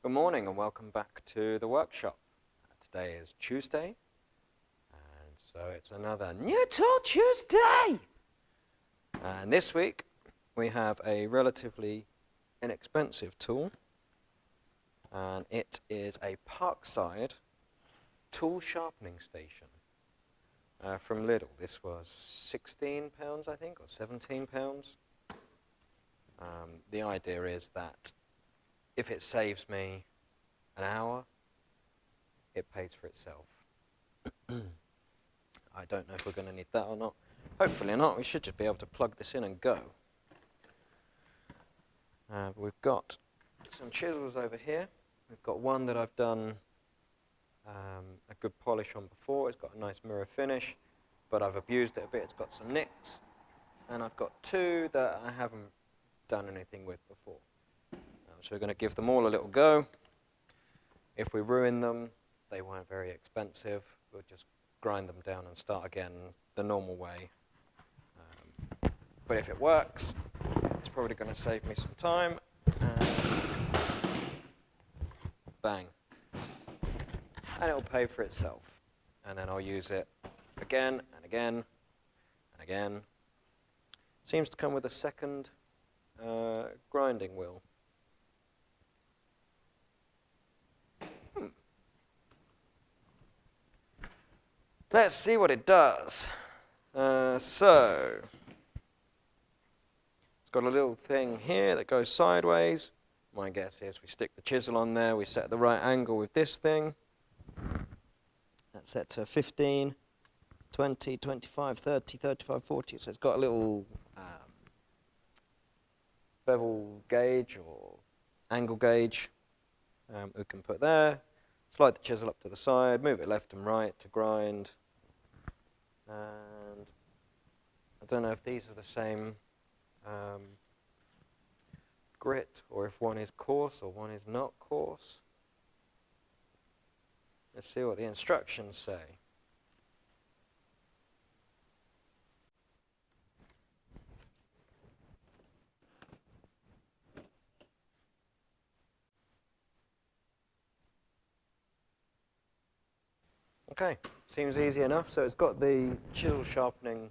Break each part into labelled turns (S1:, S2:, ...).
S1: Good morning and welcome back to the workshop. Today is Tuesday, and so it's another New Tool Tuesday! And this week we have a relatively inexpensive tool, and it is a Parkside Tool Sharpening Station from Lidl. This was £16, I think, or £17. The idea is that if it saves me an hour, it pays for itself. I don't know if we're going to need that or not. Hopefully not. We should just be able to plug this in and go. We've got some chisels over here. We've got one that I've done a good polish on before. It's got a nice mirror finish, but I've abused it a bit. It's got some nicks. And I've got two that I haven't done anything with before. So we're going to give them all a little go. If we ruin them, they weren't very expensive. We'll just grind them down and start again the normal way. But if it works, it's probably going to save me some time. And bang. And it'll pay for itself. And then I'll use it again and again and again. Seems to come with a second grinding wheel. Let's see what it does. So, it's got a little thing here that goes sideways. My guess is we stick the chisel on there, we set the right angle with this thing. That's set to 15, 20, 25, 30, 35, 40. So it's got a little bevel gauge or angle gauge we can put there. Slide the chisel up to the side, move it left and right to grind. And I don't know if these are the same grit or if one is coarse or one is not coarse. Let's see what the instructions say. Okay, seems easy enough. So it's got the chisel sharpening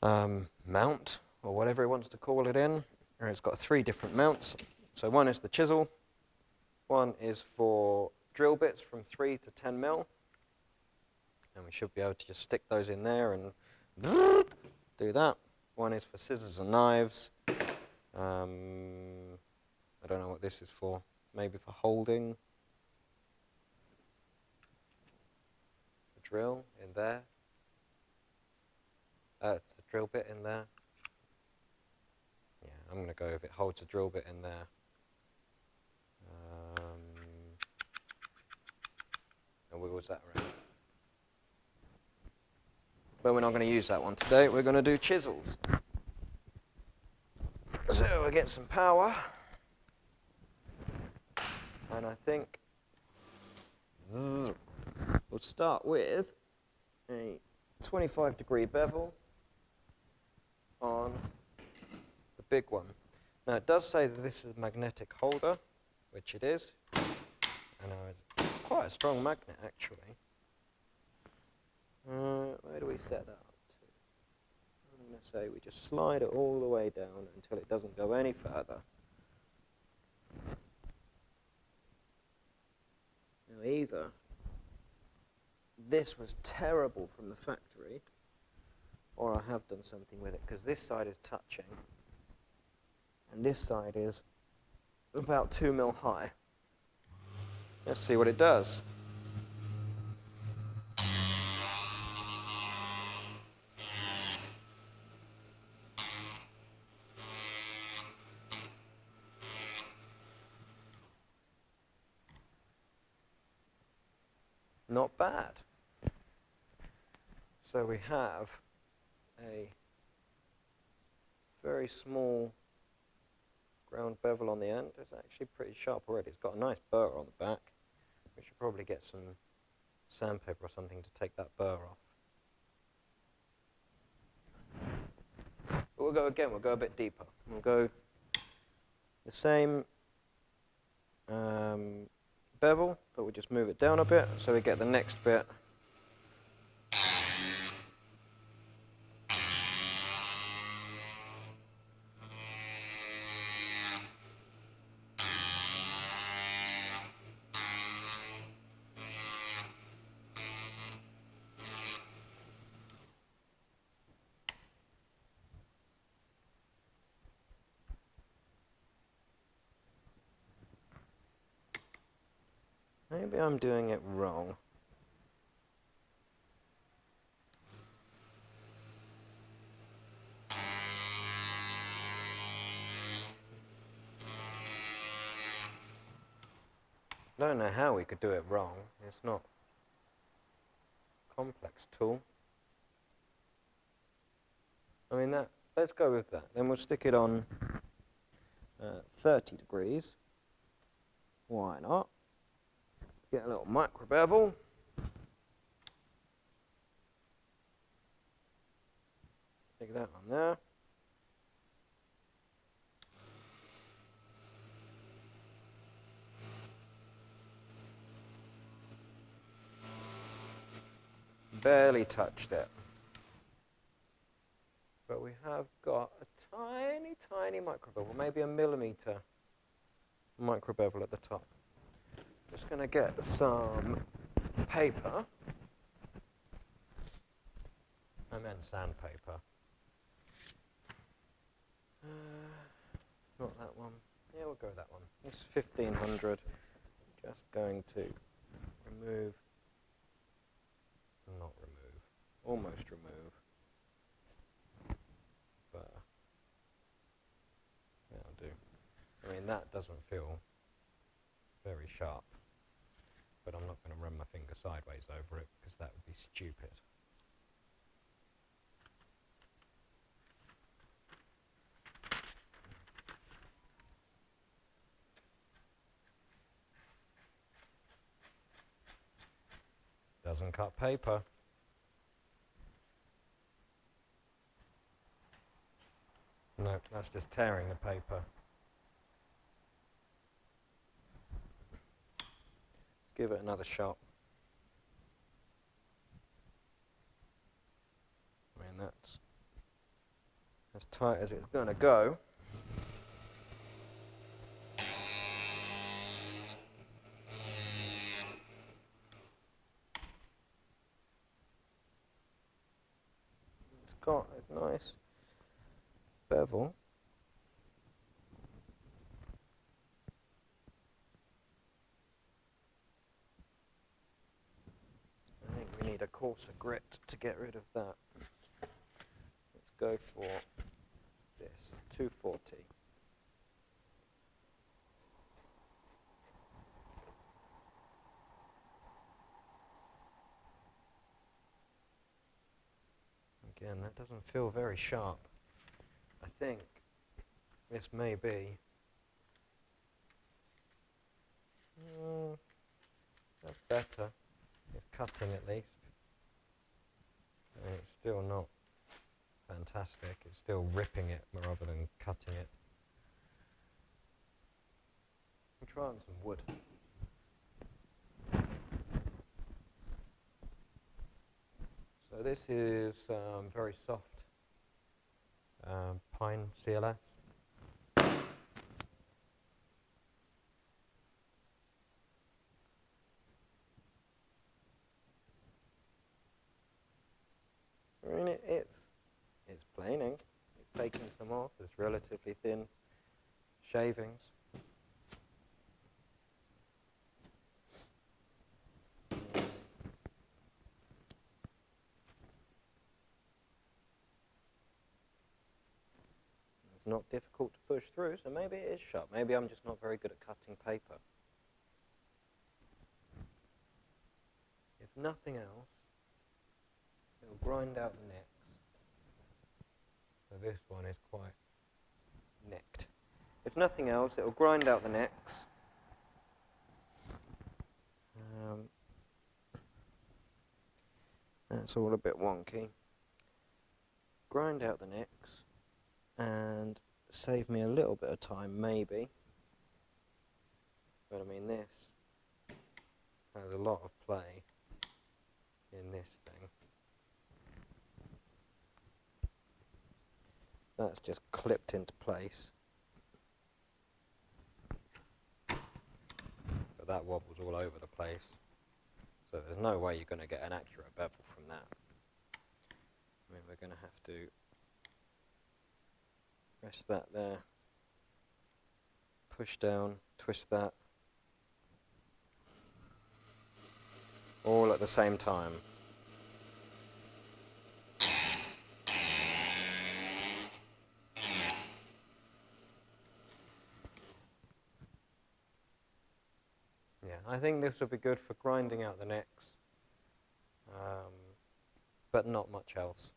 S1: mount, or whatever it wants to call it in. And it's got 3 different mounts. So one is the chisel, one is for drill bits from 3 to 10 mil. And we should be able to just stick those in there and do that. One is for scissors and knives. I don't know what this is for. Maybe for holding the drill in there. It's the drill bit in there. Yeah, I'm going to go if it holds a drill bit in there. And wiggles that around. But we're not going to use that one today. We're going to do chisels. So we'll get some power. And I think we'll start with a 25-degree bevel on the big one. Now it does say that this is a magnetic holder, which it is. And it's quite a strong magnet actually. Where do we set that up to? I'm going to say we just slide it all the way down until it doesn't go any further. Now either this was terrible from the factory, or I have done something with it, because this side is touching, and this side is about 2 mil high. Let's see what it does. Not bad. So we have a very small ground bevel on the end. It's actually pretty sharp already. It's got a nice burr on the back. We should probably get some sandpaper or something to take that burr off. But we'll go again, we'll go a bit deeper. We'll go the same bevel, but we just move it down a bit so we get the next bit. Maybe I'm doing it wrong. I don't know how we could do it wrong. It's not a complex tool. I mean, let's go with that. Then we'll stick it on 30 degrees. Why not? Get a little micro bevel. Stick that on there. Barely touched it. But we have got a tiny, tiny micro bevel, maybe a millimetre micro bevel at the top. Just going to get some paper. I meant sandpaper. Not that one. Yeah, we'll go with that one. This is 1500. Just going to remove, not remove, almost remove. But that'll do. I mean, that doesn't feel very sharp, but I'm not going to run my finger sideways over it because that would be stupid. Doesn't cut paper. No, that's just tearing the paper. Give it another shot. I mean, that's as tight as it's going to go. It's got a nice bevel. I think we need a coarser grit to get rid of that. Let's go for this, 240. Again, that doesn't feel very sharp. I think this may be that's better. It's cutting at least. And it's still not fantastic. It's still ripping it rather than cutting it. I'll try on some wood. So this is very soft pine CLS. I mean, it's planing. It's taking some off. It's relatively thin shavings. It's not difficult to push through, so maybe it is sharp. Maybe I'm just not very good at cutting paper. If nothing else, it'll grind out the necks. So this one is quite necked. If nothing else, it'll grind out the necks. That's all a bit wonky. Grind out the necks and save me a little bit of time, maybe. But I mean, this has a lot of play in this thing. That's just clipped into place. But that wobbles all over the place. So there's no way you're going to get an accurate bevel from that. I mean, we're going to have to press that there, push down, twist that, all at the same time. Yeah, I think this would be good for grinding out the nicks, but not much else.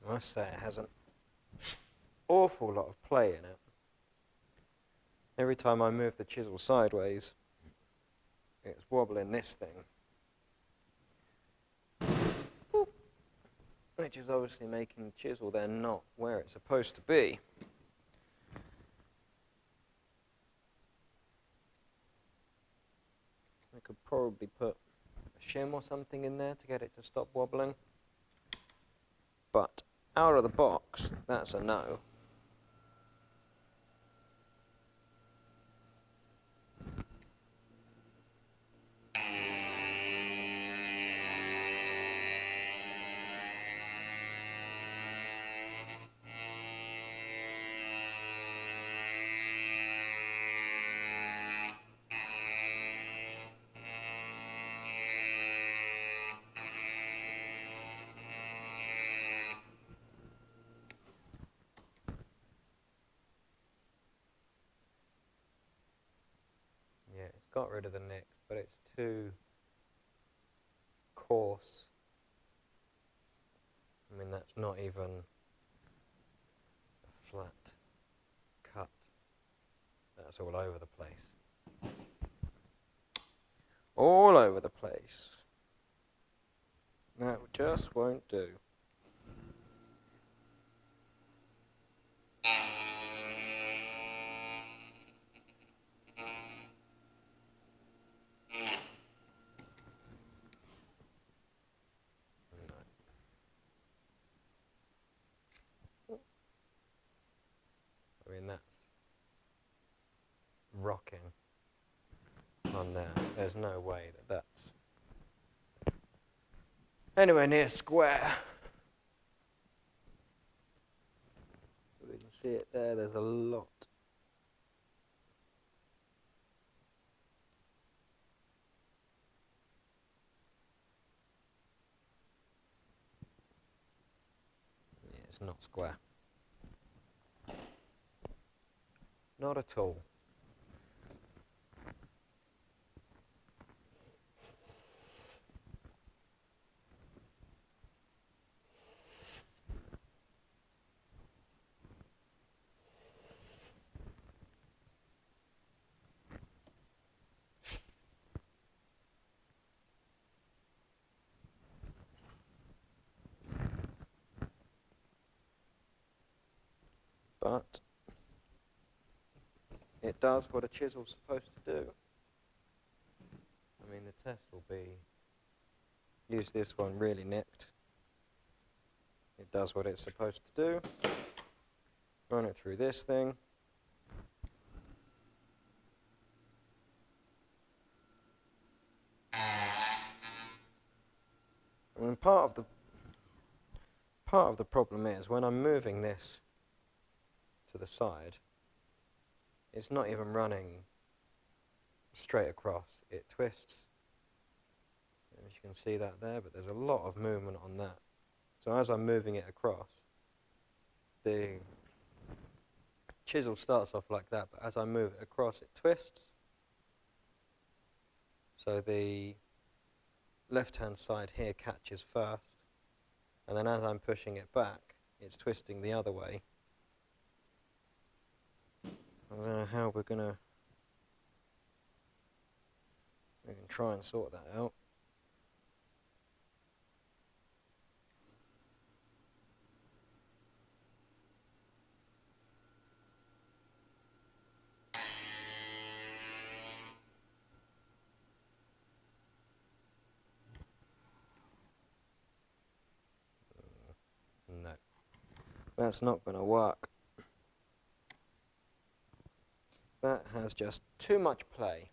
S1: I must say it has an awful lot of play in it. Every time I move the chisel sideways, it's wobbling this thing. Which is obviously making the chisel then not where it's supposed to be. I could probably put a shim or something in there to get it to stop wobbling. But out of the box, that's a no. Yeah, it's got rid of the nicks, but it's too coarse. I mean, that's not even a flat cut. That's all over the place. All over the place. That just won't do. I mean, that's rocking on there. There's no way that that's anywhere near square. We can see it there, there's a lot. Yeah, it's not square. Not at all. but it does what a chisel's supposed to do. I mean, the test will be, use this one really nicked. It does what it's supposed to do. Run it through this thing. I mean, part of the problem is when I'm moving this to the side, it's not even running straight across. It twists. As you can see that there, but there's a lot of movement on that. So as I'm moving it across, the chisel starts off like that, but as I move it across, it twists. So the left-hand side here catches first, and then as I'm pushing it back, it's twisting the other way. I don't know how we can try and sort that out. No, that's not going to work. That has just too much play.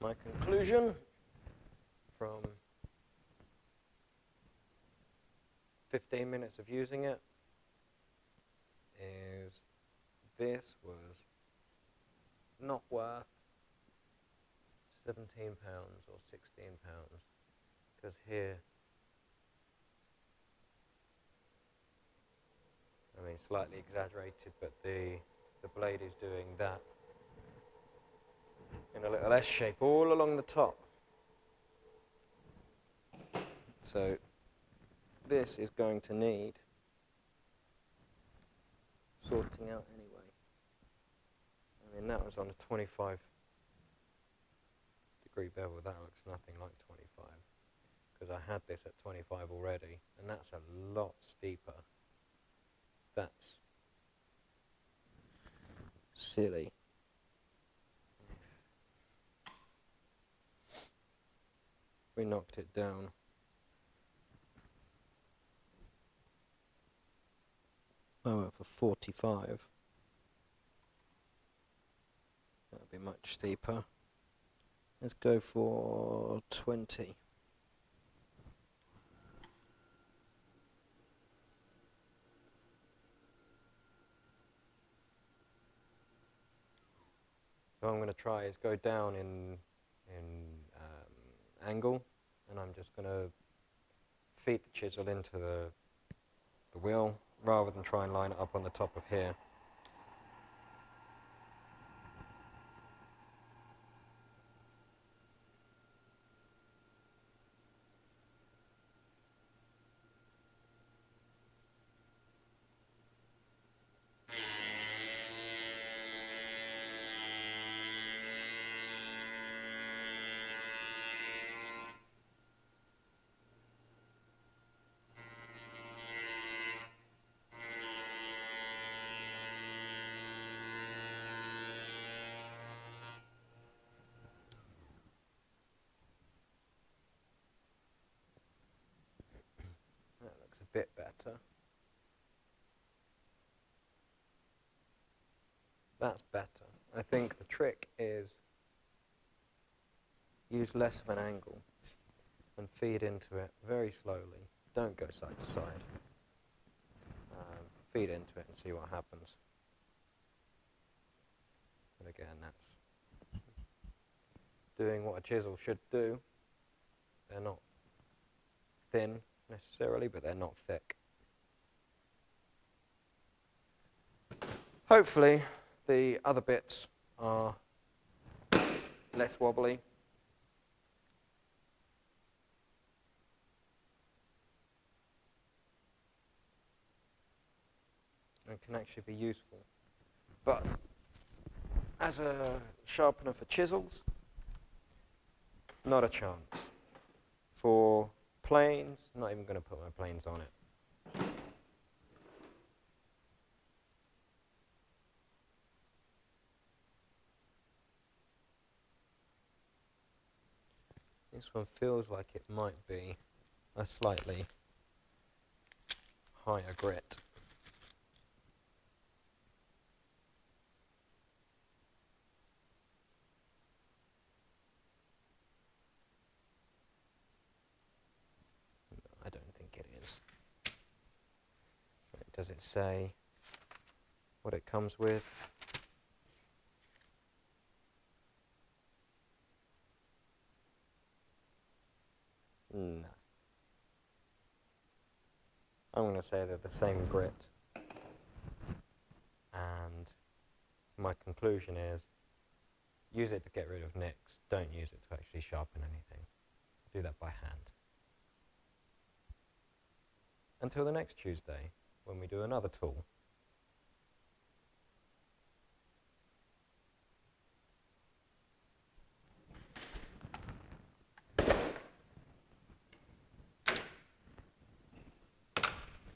S1: My conclusion from 15 minutes of using it is this was not worth £17 or £16, because here, I mean, slightly exaggerated, but the blade is doing that in a little S shape all along the top. So this is going to need sorting out anyway. I mean, that was on a 25 degree bevel. That looks nothing like 25, because I had this at 25 already, and that's a lot steeper. That's silly. We knocked it down. I went for 45. That would be much steeper. Let's go for 20. So what I'm going to try is go down in angle, and I'm just going to feed the chisel into the wheel rather than try and line it up on the top of here. That looks a bit better. That's better. I think the trick is use less of an angle and feed into it very slowly. Don't go side to side. Feed into it and see what happens. And again, that's doing what a chisel should do. They're not thin necessarily, but they're not thick. Hopefully, the other bits are less wobbly. And can actually be useful. But as a sharpener for chisels, not a chance. For planes, not even going to put my planes on it. This one feels like it might be a slightly higher grit. I don't think it is. Does it say what it comes with? No. I'm going to say they're the same grit. And my conclusion is, use it to get rid of nicks. Don't use it to actually sharpen anything. Do that by hand. Until the next Tuesday, when we do another tool.